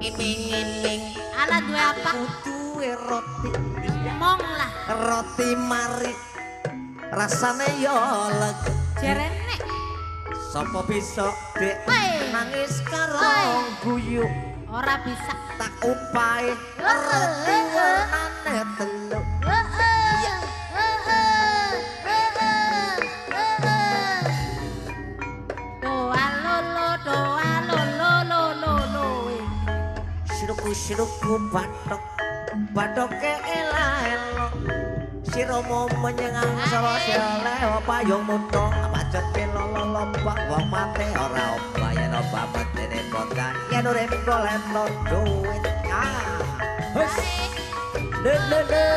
Iming-iming. Ala duwe apa? Duwe roti. Mong lah. Roti mari. Rasane yo lega. Jerene. Sopo bisa dek nangis karo guyu. Ora bisa. Tak upahe roti warnane telu. Siruku bathok bathoke ela-elo siromo menyengang sawa selewa payung muto pacete lololobak wong mate ora bayar babat dene kota yen urip golek duit hus le le le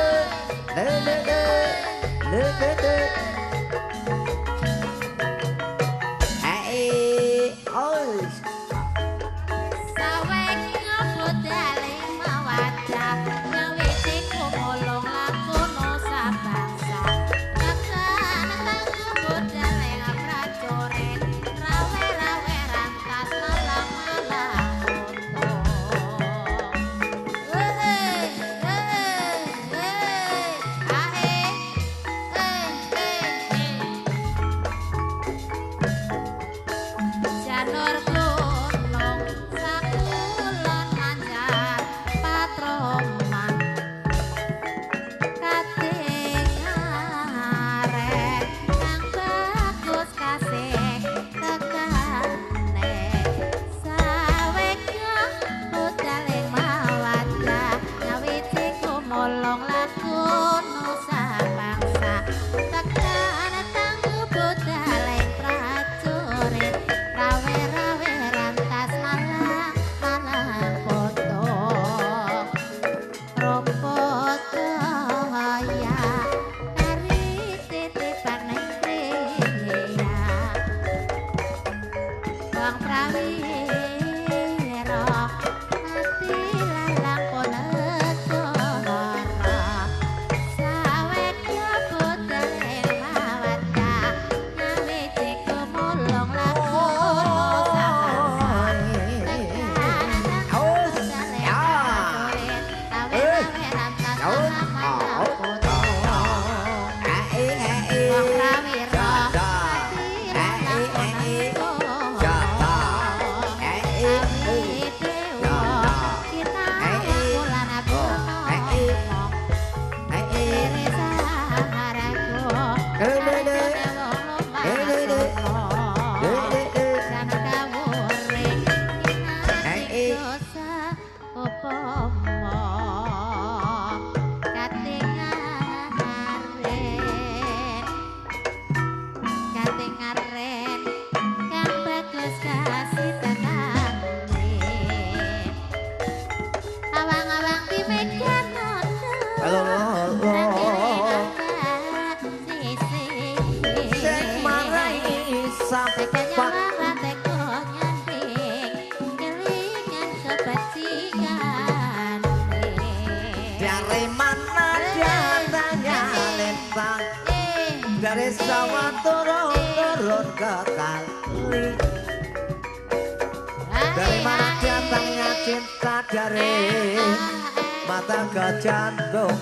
le le le le le dari sawah turun ke kali dari mana datangnya cinta dari mata ke jantung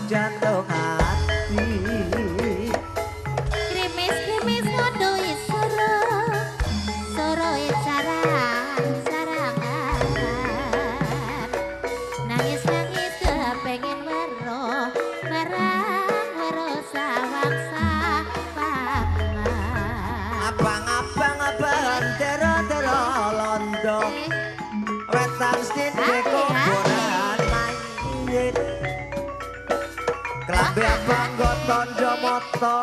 hati krimis ngodoi soroi sarangan nangis kepengen wero sawang abang tero londo wetan sithik kuburan mayit klambi abang nggo tandha mata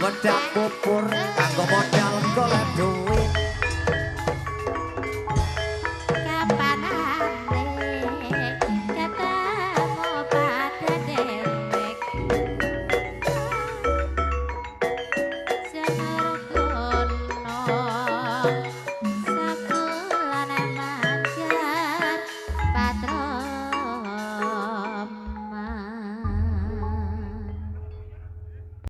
wedak pupur kanggo